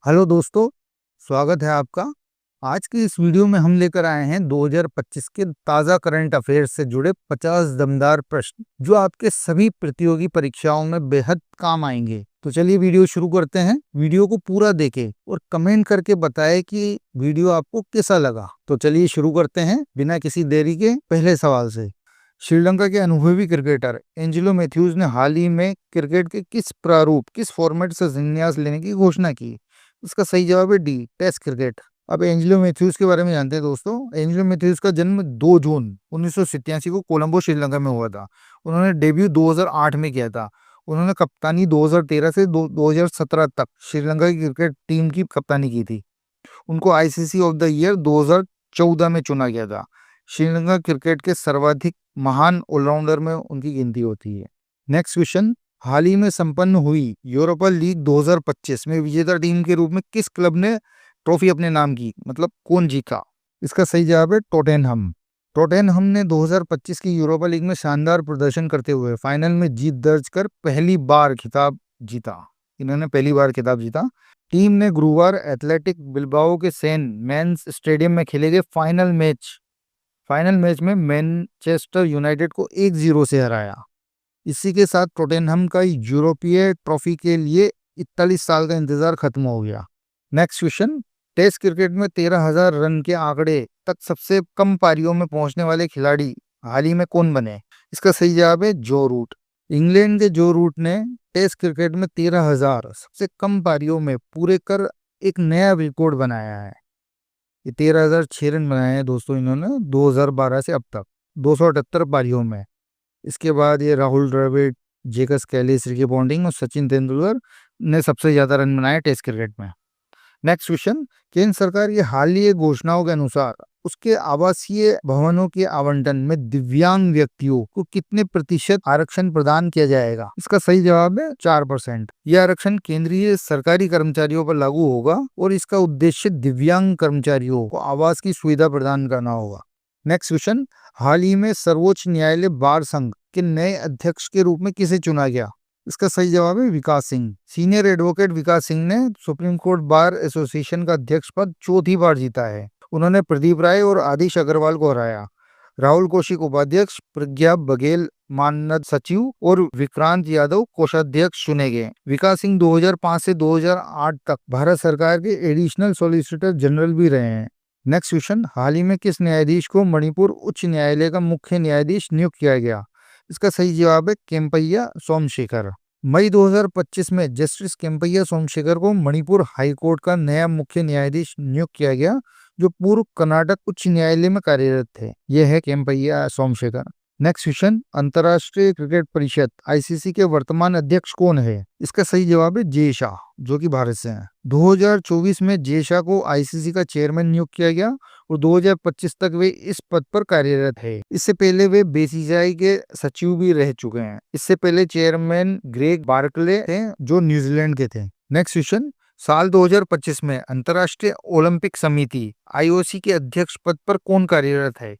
Hello दोस्तों, स्वागत है आपका। आज की इस वीडियो में हम लेकर आए हैं 2025 के ताज़ा करंट अफेयर्स से जुड़े 50 दमदार प्रश्न जो आपके सभी प्रतियोगी परीक्षाओं में बेहद काम आएंगे। तो चलिए वीडियो शुरू करते हैं। वीडियो को पूरा देखें और कमेंट करके बताएं कि वीडियो आपको कैसा लगा। तो चलिए शुरू करते हैं बिना किसी देरी के पहले सवाल से। श्रीलंका के अनुभवी क्रिकेटर एंजेलो मैथ्यूज ने हाल ही में क्रिकेट के किस फॉर्मेट से संन्यास लेने की घोषणा की? इसका सही जवाब है डी, टेस्ट क्रिकेट। अब एंजेलो मैथ्यूज के बारे में जानते हैं दोस्तों। एंजेलो मैथ्यूज का जन्म 2 जून 1987 को कोलंबो श्रीलंका में हुआ था। उन्होंने डेब्यू 2008 में किया था। उन्होंने कप्तानी 2013 से 2017 तक श्रीलंका की क्रिकेट टीम की कप्तानी की थी। उनको आईसीसी ऑफ द ईयर 2014 में चुना गया था। श्रीलंका क्रिकेट के सर्वाधिक महान ऑलराउंडर में उनकी गिनती होती है। नेक्स्ट क्वेश्चन, हाल ही में संपन्न हुई यूरोपा लीग 2025 में विजेता टीम के रूप में किस क्लब ने ट्रॉफी अपने नाम की? मतलब कौन जीता? इसका सही जवाब है टॉटेनहम। टॉटेनहम ने 2025 की यूरोपा लीग में शानदार प्रदर्शन करते हुए फाइनल में जीत दर्ज कर पहली बार खिताब जीता। इन्होंने पहली बार खिताब जीता। टीम ने गुरुवार एथलेटिक बिल्बाओ के सेन मेंस स्टेडियम में खेले गए फाइनल मैच में मैनचेस्टर यूनाइटेड को 1-0 से हराया। इसी के साथ टॉटेनहम का यूरोपीय ट्रॉफी के लिए 41 साल का इंतजार खत्म हो गया। नेक्स्ट क्वेश्चन, टेस्ट क्रिकेट में 13,000 रन के आंकड़े तक सबसे कम पारियों में पहुंचने वाले खिलाड़ी हाल ही में कौन बने? इसका सही जवाब है जो रूट। इंग्लैंड के जो रूट ने टेस्ट क्रिकेट में 13,000 सबसे कम पारियों में पूरे कर एक नया रिकॉर्ड बनाया है। ये 13,006 रन बनाए हैं दोस्तों इन्होंने 2012 से अब तक 278 पारियों में। इसके बाद ये Rahul Dravid, Jacques Kallis, Ricky Ponting और सचिन तेंदुलकर ने सबसे ज्यादा रन बनाए टेस्ट क्रिकेट में। नेक्स्ट क्वेश्चन, केंद्र सरकार की हालिया घोषणाओं के अनुसार उसके आवासीय भवनों के आवंटन में दिव्यांग व्यक्तियों को कितने प्रतिशत आरक्षण प्रदान किया जाएगा? इसका सही जवाब है 4%। यह आरक्षण केंद्रीय सरकारी कर्मचारियों पर लागू होगा और इसका उद्देश्य दिव्यांग कर्मचारियों को आवास की सुविधा प्रदान करना होगा। नेक्स्ट क्वेश्चन, हाल ही में सर्वोच्च न्यायालय बार संघ के नए अध्यक्ष के रूप में किसे चुना गया? इसका सही जवाब है विकास सिंह। सीनियर एडवोकेट विकास सिंह ने सुप्रीम कोर्ट बार एसोसिएशन का अध्यक्ष पद चौथी बार जीता है। उन्होंने प्रदीप राय और आदिश अग्रवाल को हराया। राहुल कौशिक उपाध्यक्ष, प्रज्ञा बघेल मानद सचिव और विक्रांत यादव कोषाध्यक्ष चुने गए। विकास सिंह 2005 से 2008 तक भारत सरकार के एडिशनल सॉलिसिटर जनरल भी रहे हैं। नेक्स्ट क्वेश्चन, हाल ही में किस न्यायाधीश को मणिपुर उच्च न्यायालय का मुख्य न्यायाधीश नियुक्त किया गया? इसका सही जवाब है केम्पैया सोमशेखर। मई 2025 में जस्टिस केम्पैया सोमशेखर को मणिपुर हाई कोर्ट का नया मुख्य न्यायाधीश नियुक्त किया गया, जो पूर्व कर्नाटक उच्च न्यायालय में कार्यरत थे। यह है केम्पैया सोमशेखर। नेक्स्ट क्वेश्चन, अंतर्राष्ट्रीय क्रिकेट परिषद आईसीसी के वर्तमान अध्यक्ष कौन है? इसका सही जवाब है जे शाह, जो कि भारत से हैं। 2024 में जे शाह को आईसीसी का चेयरमैन नियुक्त किया गया और 2025 तक वे इस पद पर कार्यरत है। इससे पहले वे बीसीसीआई के सचिव भी रह चुके हैं। इससे पहले चेयरमैन ग्रेग बार्कले थे, जो न्यूजीलैंड के थे। नेक्स्ट क्वेश्चन, साल 2025 में अंतर्राष्ट्रीय ओलंपिक समिति आईओसी के अध्यक्ष पद पर कौन कार्यरत है?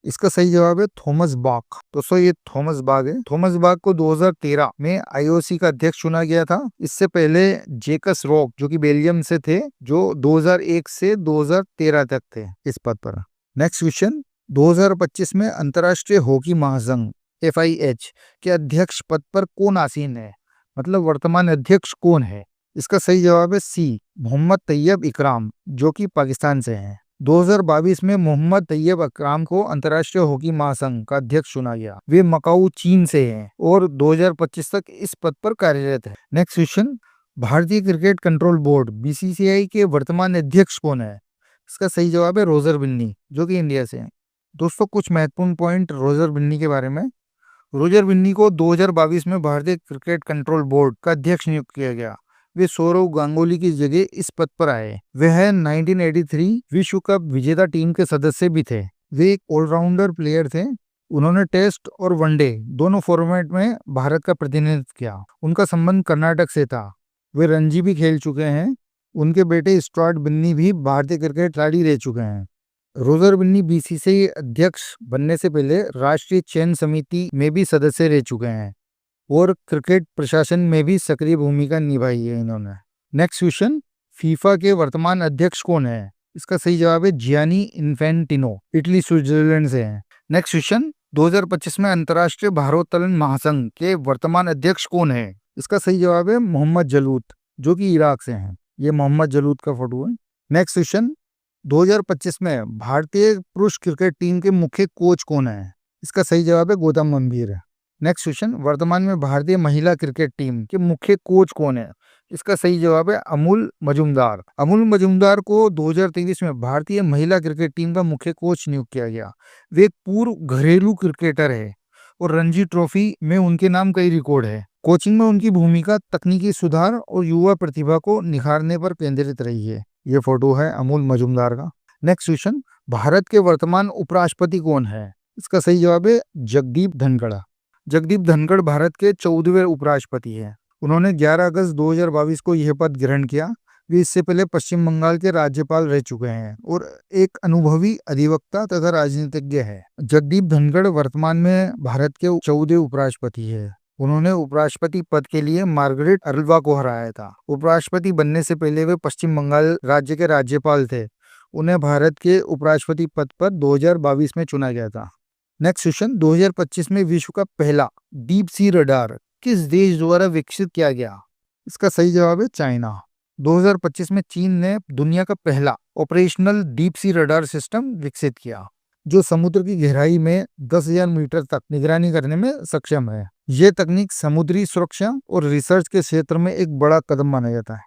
इसका सही जवाब है थॉमस बाक। दोस्तों ये थॉमस बाक है। थॉमस बाक को 2013 में आईओसी का अध्यक्ष चुना गया था। इससे पहले जेकस रॉक, जो कि बेल्जियम से थे, जो 2001 से 2013 तक थे इस पद पर। नेक्स्ट क्वेश्चन, 2025 में अंतर्राष्ट्रीय हॉकी महासंघ FIH के अध्यक्ष पद पर कौन आसीन है? मतलब वर्तमान अध्यक्ष कौन है? इसका सही जवाब है सी, मोहम्मद तैयब इकराम, जो कि पाकिस्तान से हैं। 2022 में मोहम्मद तैयब इकराम को अंतर्राष्ट्रीय हॉकी महासंघ का अध्यक्ष चुना गया। वे मकाऊ, चीन से हैं और 2025 तक इस पद पर कार्यरत है। नेक्स्ट क्वेश्चन, भारतीय क्रिकेट कंट्रोल बोर्ड BCCI के वर्तमान अध्यक्ष कौन है? इसका सही जवाब है रोजर बिन्नी, जो कि इंडिया से हैं। दोस्तों कुछ महत्वपूर्ण पॉइंट रोजर बिन्नी के बारे में। रोजर बिन्नी को 2022 में भारतीय क्रिकेट कंट्रोल बोर्ड का अध्यक्ष नियुक्त किया गया। वे सौरव गांगुली की जगह इस पद पर आए। वह 1983 विश्व कप विजेता टीम के सदस्य भी थे। वे एक ऑलराउंडर प्लेयर थे। उन्होंने टेस्ट और वनडे दोनों फॉर्मेट में भारत का प्रतिनिधित्व किया। उनका संबंध कर्नाटक से था। वे रणजी भी खेल चुके हैं। उनके बेटे स्टुअर्ट बिन्नी भी भारतीय क्रिकेट खिलाड़ी रह चुके हैं। रोजर बिन्नी BCCI अध्यक्ष बनने से पहले राष्ट्रीय चयन समिति में भी सदस्य रह चुके हैं और क्रिकेट प्रशासन में भी सक्रिय भूमिका निभाई है इन्होंने। नेक्स्ट क्वेश्चन, फीफा के वर्तमान अध्यक्ष कौन है? इसका सही जवाब है जियानी इन्फेंटिनो, इटली स्विट्जरलैंड से हैं। नेक्स्ट क्वेश्चन, 2025 में अंतर्राष्ट्रीय भारोत्तोलन महासंघ के वर्तमान अध्यक्ष कौन है? इसका सही जवाब है मोहम्मद जलूत, जो कि इराक से हैं। ये मोहम्मद जलूत का फोटो है। नेक्स्ट क्वेश्चन, 2025 में भारतीय पुरुष क्रिकेट टीम के मुख्य कोच कौन है? इसका सही जवाब है गौतम गंभीर है। नेक्स्ट क्वेश्चन, वर्तमान में भारतीय महिला क्रिकेट टीम के मुख्य कोच कौन है? इसका सही जवाब है अमूल मजूमदार। अमूल मजूमदार को 2023 में भारतीय महिला क्रिकेट टीम का मुख्य कोच नियुक्त किया गया। वे एक पूर्व घरेलू क्रिकेटर है और रणजी ट्रॉफी में उनके नाम कई रिकॉर्ड है। कोचिंग में उनकी भूमिका तकनीकी सुधार और युवा प्रतिभा को निखारने पर केंद्रित रही है। ये फोटो है अमूल मजूमदार का। नेक्स्ट क्वेश्चन, भारत के वर्तमान उपराष्ट्रपति कौन है? इसका सही जवाब है जगदीप धनखड़। जगदीप धनखड़ भारत के 14वें उपराष्ट्रपति हैं। उन्होंने 11 अगस्त 2022 को यह पद ग्रहण किया। वे इससे पहले पश्चिम बंगाल के राज्यपाल रह चुके हैं और एक अनुभवी अधिवक्ता तथा राजनीतिज्ञ है। जगदीप धनखड़ वर्तमान में भारत के 14वें उपराष्ट्रपति है। उन्होंने उपराष्ट्रपति पद के लिए मार्गरेट अल्वा को हराया था। उपराष्ट्रपति बनने से पहले वे पश्चिम बंगाल राज्य के राज्यपाल थे। उन्हें भारत के उपराष्ट्रपति पद पर 2022 में चुना गया था। नेक्स्ट क्वेश्चन, 2025 में विश्व का पहला डीप सी रडार किस देश द्वारा विकसित किया गया? इसका सही जवाब है चाइना। 2025 में चीन ने दुनिया का पहला operational deep sea radar system विकसित किया, जो समुद्र की गहराई में 10,000 मीटर तक निगरानी करने में सक्षम है। यह तकनीक समुद्री सुरक्षा और रिसर्च के क्षेत्र में एक बड़ा कदम माना जाता है।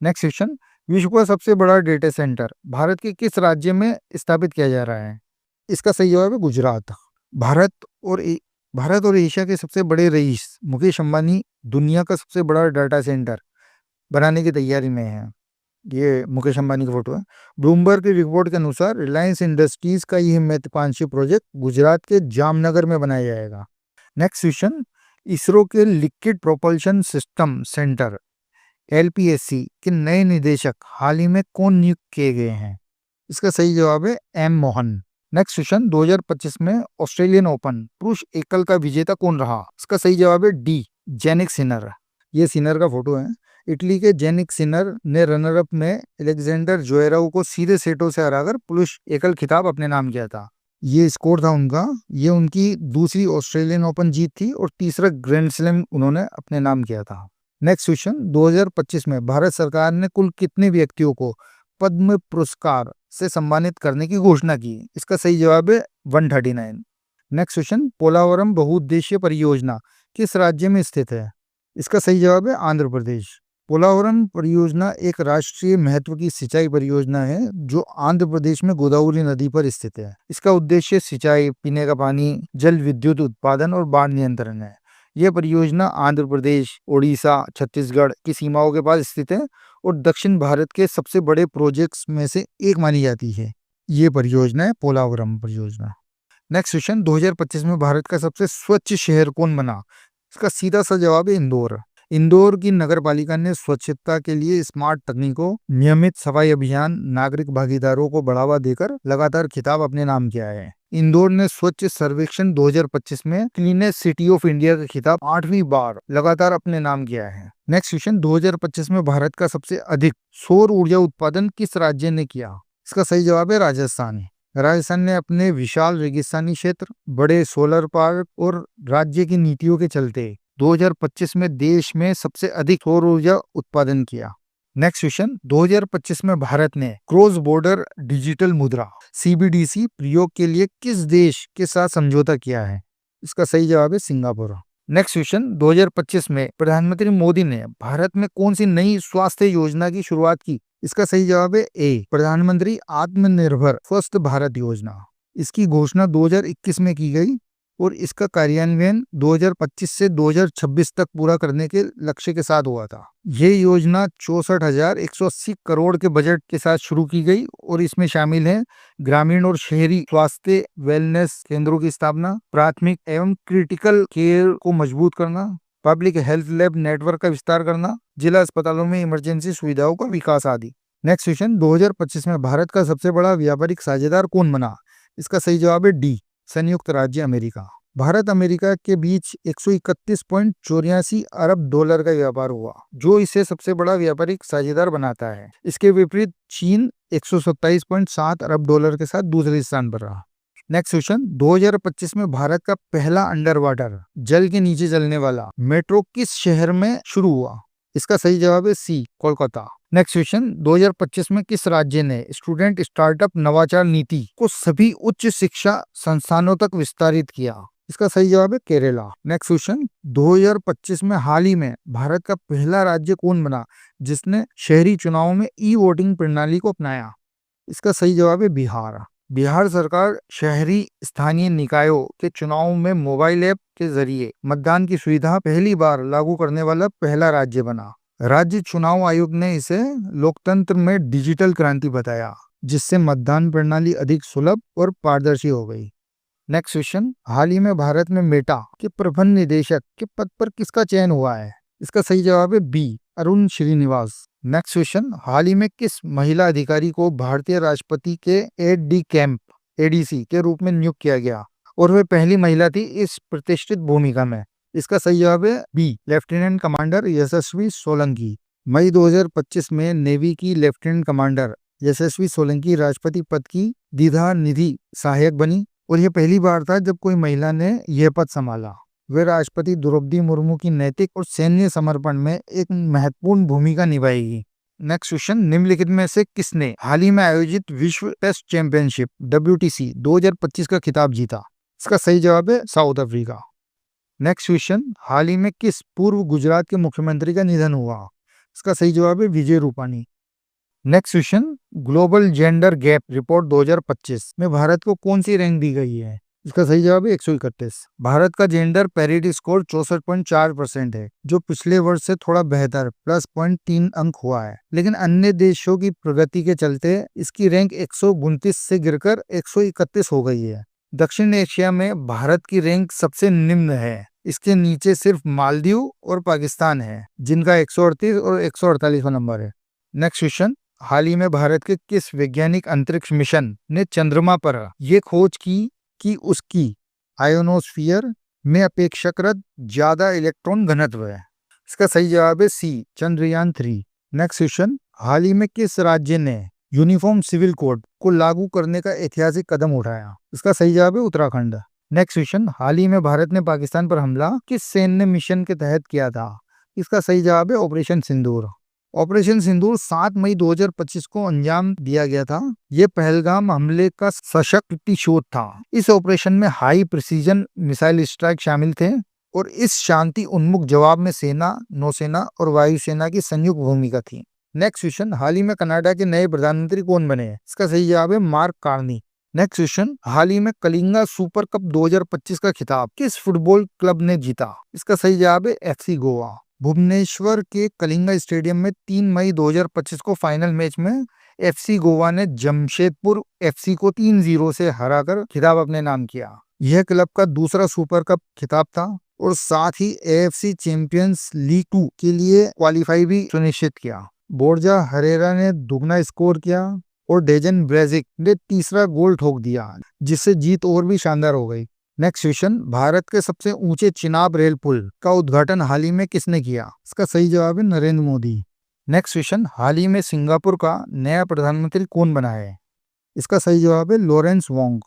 नेक्स्ट क्वेश्चन, विश्व का सबसे बड़ा डेटा सेंटर भारत के किस राज्य में स्थापित किया जा रहा है? इसका सही जवाब है गुजरात। भारत और एशिया के सबसे बड़े रईस मुकेश अंबानी दुनिया का सबसे बड़ा डाटा सेंटर बनाने की तैयारी में है। ये मुकेश अंबानी की फोटो है। ब्लूमबर्ग की रिपोर्ट के अनुसार रिलायंस इंडस्ट्रीज का यह महत्वाकांक्षी प्रोजेक्ट गुजरात के जामनगर में बनाया जाएगा। नेक्स्ट क्वेश्चन, इसरो के liquid propulsion system centre LPSC के नए निदेशक हाल ही में कौन नियुक्त किए गए हैं? इसका सही जवाब है M मोहन। नेक्स्ट क्वेश्चन, 2025 में ऑस्ट्रेलियन ओपन पुरुष एकल का विजेता कौन रहा? इसका सही जवाब है D जेनिक सिनर। ये सिनर का फोटो है। इटली के जेनिक सिनर ने रनर अप में अलेक्जेंडर ज्वेरेव को सीधे सेटों से हराकर पुरुष एकल खिताब अपने नाम किया था। ये स्कोर था उनका। ये उनकी दूसरी ऑस्ट्रेलियन ओपन जीत थी और तीसरा ग्रैंड स्लैम उन्होंने अपने नाम किया था। नेक्स्ट क्वेश्चन, 2025 में भारत सरकार ने कुल कितने व्यक्तियों को पद्म पुरस्कार से सम्मानित करने की घोषणा की? इसका सही जवाब है 139। नेक्स्ट क्वेश्चन, पोलावरम बहुउद्देशीय परियोजना किस राज्य में स्थित है? इसका सही जवाब है आंध्र प्रदेश। पोलावरम परियोजना एक राष्ट्रीय महत्व की सिंचाई परियोजना है जो आंध्र प्रदेश में गोदावरी नदी पर स्थित है। इसका उद्देश्य सिंचाई, पीने का पानी, जल विद्युत उत्पादन और बाढ़ नियंत्रण है। यह परियोजना आंध्र प्रदेश, ओडिशा, छत्तीसगढ़ की सीमाओं के पास स्थित है और दक्षिण भारत के सबसे बड़े प्रोजेक्ट्स में से एक मानी जाती है। ये परियोजना है पोलावरम परियोजना। नेक्स्ट क्वेश्चन, 2025 में भारत का सबसे स्वच्छ शहर कौन बना? इसका सीधा सा जवाब है इंदौर। इंदौर की नगर पालिका ने स्वच्छता के लिए स्मार्ट तकनीकों, नियमित सफाई अभियान, नागरिक भागीदारों को बढ़ावा देकर लगातार खिताब अपने नाम किया है। इंदौर ने स्वच्छ सर्वेक्षण 2025 में क्लीनेस्ट सिटी ऑफ इंडिया का खिताब 8वीं बार लगातार अपने नाम किया है। नेक्स्ट क्वेश्चन, 2025 में भारत का सबसे अधिक सौर ऊर्जा उत्पादन किस राज्य ने किया? इसका सही जवाब है राजस्थान। राजस्थान ने अपने विशाल रेगिस्तानी क्षेत्र, बड़े सोलर पार्क और राज्य की नीतियों के चलते 2025 में देश में सबसे अधिक सौर ऊर्जा उत्पादन किया। नेक्स्ट क्वेश्चन, 2025 में भारत ने क्रॉस बॉर्डर डिजिटल मुद्रा CBDC प्रयोग के लिए किस देश के साथ समझौता किया है? इसका सही जवाब है सिंगापुर। नेक्स्ट क्वेश्चन, 2025 में प्रधानमंत्री मोदी ने भारत में कौन सी नई स्वास्थ्य योजना की शुरुआत की? इसका सही जवाब है A प्रधानमंत्री आत्मनिर्भर स्वस्थ भारत योजना। इसकी घोषणा 2021 में की गई और इसका कार्यान्वयन 2025 से 2026 तक पूरा करने के लक्ष्य के साथ हुआ था। ये योजना 64,180 करोड़ के बजट के साथ शुरू की गई और इसमें शामिल है ग्रामीण और शहरी स्वास्थ्य वेलनेस केंद्रों की स्थापना, प्राथमिक एवं क्रिटिकल केयर को मजबूत करना, पब्लिक हेल्थ लैब नेटवर्क का विस्तार करना, जिला अस्पतालों में इमरजेंसी सुविधाओं का विकास आदि। नेक्स्ट क्वेश्चन, 2025 में भारत का सबसे बड़ा व्यापारिक साझेदार कौन बना? इसका सही जवाब है D संयुक्त राज्य अमेरिका। भारत अमेरिका के बीच 131.84 अरब डॉलर का व्यापार हुआ, जो इसे सबसे बड़ा व्यापारिक साझेदार बनाता है। इसके विपरीत चीन 127.7 अरब डॉलर के साथ दूसरे स्थान पर रहा। नेक्स्ट क्वेश्चन, 2025 में भारत का पहला अंडर वाटर जल के नीचे चलने वाला मेट्रो किस शहर में शुरू हुआ? इसका सही जवाब है सी, कोलकाता। नेक्स्ट क्वेश्चन, 2025 में किस राज्य ने स्टूडेंट स्टार्टअप नवाचार नीति को सभी उच्च शिक्षा संस्थानों तक विस्तारित किया? इसका सही जवाब है केरला। नेक्स्ट क्वेश्चन, 2025 में हाल ही में भारत का पहला राज्य कौन बना जिसने शहरी चुनावों में ई वोटिंग प्रणाली को अपनाया? इसका सही जवाब है बिहार। बिहार सरकार शहरी स्थानीय निकायों के चुनाव में मोबाइल ऐप के जरिए मतदान की सुविधा पहली बार लागू करने वाला पहला राज्य बना। राज्य चुनाव आयोग ने इसे लोकतंत्र में डिजिटल क्रांति बताया, जिससे मतदान प्रणाली अधिक सुलभ और पारदर्शी हो गई। नेक्स्ट क्वेश्चन, हाल ही में भारत में मेटा के प्रबंध निदेशक के पद पर किसका चयन हुआ है? इसका सही जवाब है B, Arun Srinivas. Next question, हाल ही में किस महिला अधिकारी को भारतीय राष्ट्रपति के एड डी कैंप एडीसी के रूप में नियुक्त किया गया और वे पहली महिला थी इस प्रतिष्ठित भूमिका में? इसका सही जवाब है बी, लेफ्टिनेंट कमांडर यशस्वी सोलंकी। मई 2025 में नेवी की लेफ्टिनेंट कमांडर यशस्वी सोलंकी राष्ट्रपति पद की द्विधा निधि सहायक बनी और यह पहली बार था जब कोई महिला ने यह पद संभाला। वे राष्ट्रपति द्रौपदी मुर्मू की नैतिक और सैन्य समर्पण में एक महत्वपूर्ण भूमिका निभाएगी। नेक्स्ट क्वेश्चन, निम्नलिखित में से किसने हाल ही में आयोजित विश्व टेस्ट चैंपियनशिप WTC 2025 का खिताब जीता? इसका सही जवाब है साउथ अफ्रीका। नेक्स्ट क्वेश्चन, हाल ही में किस पूर्व गुजरात के मुख्यमंत्री का निधन हुआ? इसका सही जवाब है Vijay Rupani. Next question, global gender gap report 2025 में भारत को कौन सी रैंक दी गई है? इसका सही जवाब है 131। भारत का जेंडर पैरिटी स्कोर 64.4% है, जो पिछले वर्ष से थोड़ा बेहतर +0.3 अंक हुआ है, लेकिन अन्य देशों की प्रगति के चलते इसकी रैंक 129 से गिरकर 131 हो गई है। दक्षिण एशिया में भारत की रैंक सबसे निम्न है। इसके नीचे सिर्फ मालदीव और पाकिस्तान है, जिनका 138 और 148वां नंबर है। नेक्स्ट क्वेश्चन, हाल ही में भारत के किस वैज्ञानिक अंतरिक्ष मिशन ने चंद्रमा पर यह खोज की कि उसकी आयोनोस्फीयर में अपेक्षाकृत ज्यादा इलेक्ट्रॉन घनत्व है? इसका सही जवाब है सी, चंद्रयान 3। नेक्स्ट क्वेश्चन, हाल ही में किस राज्य ने यूनिफॉर्म सिविल कोड को लागू करने का ऐतिहासिक कदम उठाया? इसका सही जवाब है उत्तराखंड। नेक्स्ट क्वेश्चन, हाल ही में भारत ने पाकिस्तान पर हमला किस सैन्य मिशन के तहत किया था? इसका सही जवाब है ऑपरेशन सिंदूर। ऑपरेशन सिंदूर 7 मई 2025 को अंजाम दिया गया था। यह पहलगाम हमले का सशक्त प्रतिशोध था। इस ऑपरेशन में हाई प्रिसीजन मिसाइल स्ट्राइक शामिल थे और इस शांति उन्मुख जवाब में सेना, नौसेना और वायुसेना की संयुक्त भूमिका थी। नेक्स्ट क्वेश्चन, हाल ही में कनाडा के नए प्रधानमंत्री कौन बने हैं? इसका सही जवाब है मार्क कार्नी। नेक्स्ट क्वेश्चन, हाल ही में कलिंगा सुपर कप 2025 का खिताब किस फुटबॉल क्लब ने जीता? इसका सही जवाब है FC गोवा। भुवनेश्वर के कलिंगा स्टेडियम में 3 मई 2025 को फाइनल मैच में FC गोवा ने जमशेदपुर FC को 3-0 से हराकर खिताब अपने नाम किया। यह क्लब का दूसरा सुपर कप खिताब था और साथ ही AFC चैंपियंस लीग 2 के लिए क्वालिफाई भी सुनिश्चित किया। बोर्जा हरेरा ने दुगना स्कोर किया और डेजन ब्रेजिक ने तीसरा गोल ठोक दिया, जिससे जीत और भी शानदार हो गई। नेक्स्ट क्वेश्चन, भारत के सबसे ऊंचे चिनाब रेल पुल का उद्घाटन हाल ही में किसने किया? इसका सही जवाब है नरेंद्र मोदी। नेक्स्ट क्वेश्चन, हाल ही में सिंगापुर का नया प्रधानमंत्री कौन बना है? इसका सही जवाब है लॉरेंस वोंग।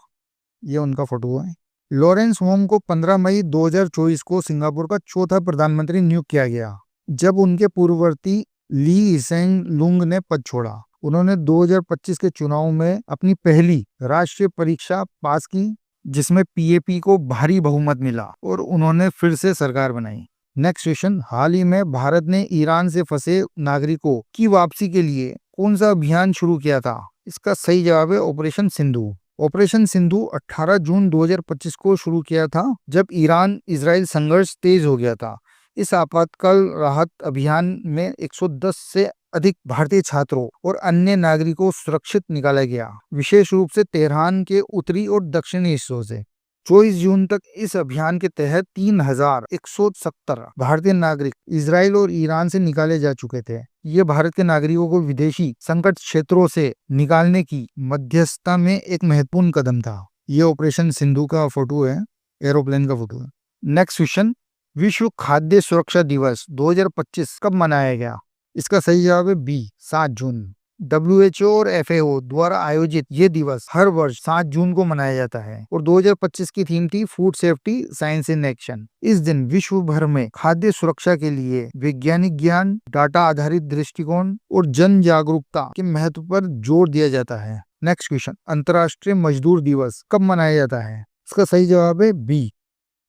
ये उनका फोटो है। लॉरेंस वोंग को 15 मई 2024 को सिंगापुर का चौथा प्रधानमंत्री नियुक्त किया गया, जब उनके पूर्ववर्ती ली हिसेंग लुंग ने पद छोड़ा। उन्होंने 2025 के चुनाव में अपनी पहली राष्ट्रीय परीक्षा पास की, जिसमें PAP को भारी बहुमत मिला और उन्होंने फिर से सरकार बनाई। नेक्स्ट क्वेश्चन, हाल ही में भारत ने ईरान से फंसे नागरिकों की वापसी के लिए कौन सा अभियान शुरू किया था? इसका सही जवाब है ऑपरेशन सिंधु। ऑपरेशन सिंधु 18 जून 2025 को शुरू किया था, जब ईरान इजराइल संघर्ष तेज हो गया था। इस आपातकाल राहत अभियान में 110 से अधिक भारतीय छात्रों और अन्य नागरिकों को सुरक्षित निकाला गया, विशेष रूप से तेहरान के उत्तरी और दक्षिणी हिस्सों से। 24 जून तक इस अभियान के तहत 3170 भारतीय नागरिक इजराइल और ईरान से निकाले जा चुके थे। ये भारत के नागरिकों को विदेशी संकट क्षेत्रों से निकालने की मध्यस्थता में एक महत्वपूर्ण कदम था। ये ऑपरेशन सिंधु का फोटो है। एरोप्लेन का फोटो है। नेक्स्ट क्वेश्चन, विश्व खाद्य सुरक्षा दिवस 2025 कब मनाया गया? इसका सही जवाब है बी, 7 जून। WHO और FAO द्वारा आयोजित ये दिवस हर वर्ष 7 जून को मनाया जाता है और 2025 की थीम थी food safety science in action. इस दिन विश्व भर में खाद्य सुरक्षा के लिए वैज्ञानिक ज्ञान, डाटा आधारित दृष्टिकोण और जन जागरूकता के महत्व पर जोर दिया जाता है। नेक्स्ट क्वेश्चन, अंतर्राष्ट्रीय मजदूर दिवस कब मनाया जाता है? इसका सही जवाब है बी,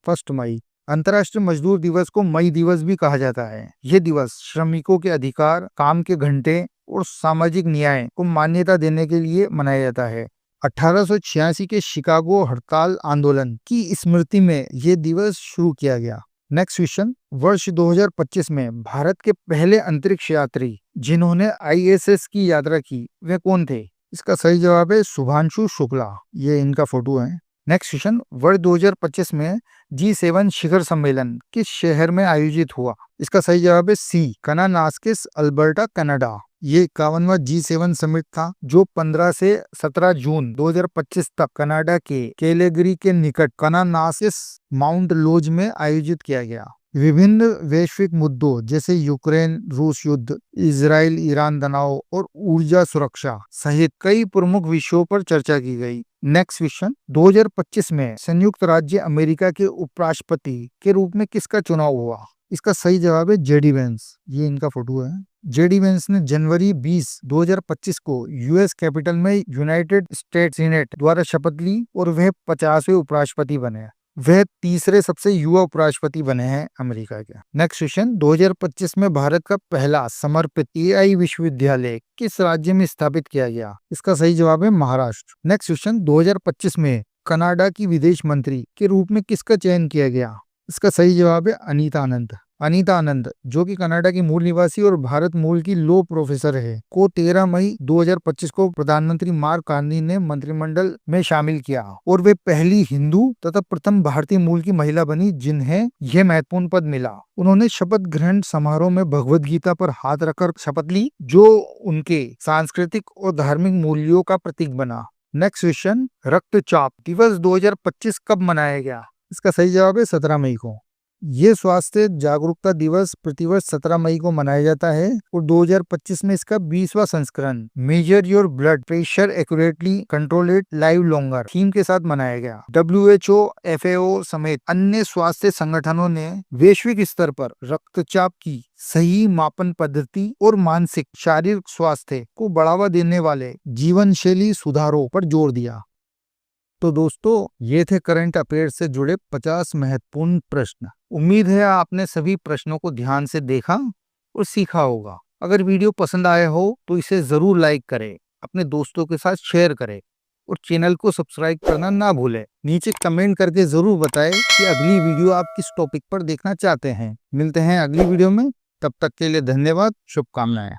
1 मई। अंतर्राष्ट्रीय मजदूर दिवस को मई दिवस भी कहा जाता है। यह दिवस श्रमिकों के अधिकार, काम के घंटे और सामाजिक न्याय को मान्यता देने के लिए मनाया जाता है। 1886 के शिकागो हड़ताल आंदोलन की स्मृति में यह दिवस शुरू किया गया। नेक्स्ट क्वेश्चन, वर्ष 2025 में भारत के पहले अंतरिक्ष यात्री जिन्होंने ISS की यात्रा की वे कौन थे? इसका सही जवाब है शुभांशु शुक्ला। ये इनका फोटो है। नेक्स्ट क्वेश्चन, वर्ष 2025 में G7 शिखर सम्मेलन किस शहर में आयोजित हुआ? इसका सही जवाब है सी, कानानास्किस, अल्बर्टा, कनाडा। ये 51वां G7 समिट था जो 15 से 17 जून 2025 तक कनाडा के कैलगरी के निकट कानानास्किस माउंट लोज में आयोजित किया गया। विभिन्न वैश्विक मुद्दों जैसे यूक्रेन रूस युद्ध, इजराइल ईरान तनाव और ऊर्जा सुरक्षा सहित कई प्रमुख विषयों पर चर्चा की गई। नेक्स्ट क्वेश्चन, 2025 में संयुक्त राज्य अमेरिका के उपराष्ट्रपति के रूप में किसका चुनाव हुआ? इसका सही जवाब है JD वेंस। ये इनका फोटो है। JD वेंस ने जनवरी 20, 2025 को US कैपिटल में यूनाइटेड स्टेट्स सीनेट द्वारा शपथ ली और वह 50वें उपराष्ट्रपति बने। वह तीसरे सबसे युवा उपराष्ट्रपति बने हैं अमेरिका के। नेक्स्ट क्वेश्चन, 2025 में भारत का पहला समर्पित AI विश्वविद्यालय किस राज्य में स्थापित किया गया? इसका सही जवाब है महाराष्ट्र। नेक्स्ट क्वेश्चन, 2025 में कनाडा की विदेश मंत्री के रूप में किसका चयन किया गया? इसका सही जवाब है अनीता आनंद। अनीता आनंद, जो कि कनाडा की मूल निवासी और भारत मूल की लॉ प्रोफेसर है, को 13 मई 2025 को प्रधानमंत्री मार्क कार्नी ने मंत्रिमंडल में शामिल किया और वे पहली हिंदू तथा प्रथम भारतीय मूल की महिला बनी जिन्हें यह महत्वपूर्ण पद मिला। उन्होंने शपथ ग्रहण समारोह में भगवद गीता पर हाथ रखकर शपथ ली, जो उनके सांस्कृतिक और धार्मिक मूल्यों का प्रतीक बना। नेक्स्ट क्वेश्चन, रक्तचाप दिवस 2025 कब मनाया गया? इसका सही जवाब है 17 मई को। ये स्वास्थ्य जागरूकता दिवस प्रतिवर्ष 17 मई को मनाया जाता है और 2025 में इसका 20वां संस्करण major your blood pressure accurately, control it, live longer theme के साथ मनाया गया। WHO, FAO समेत अन्य स्वास्थ्य संगठनों ने वैश्विक स्तर पर रक्तचाप की सही मापन पद्धति और मानसिक शारीरिक स्वास्थ्य को बढ़ावा देने वाले जीवन शैली सुधारों पर जोर दिया। तो दोस्तों, ये थे करंट अफेयर से जुड़े 50 महत्वपूर्ण प्रश्न। उम्मीद है आपने सभी प्रश्नों को ध्यान से देखा और सीखा होगा। अगर वीडियो पसंद आया हो तो इसे जरूर लाइक करें, अपने दोस्तों के साथ शेयर करें और चैनल को सब्सक्राइब करना ना भूलें। नीचे कमेंट करके जरूर बताएं कि अगली वीडियो आप किस टॉपिक पर देखना चाहते हैं। मिलते हैं अगली वीडियो में, तब तक के लिए धन्यवाद, शुभकामनाएं।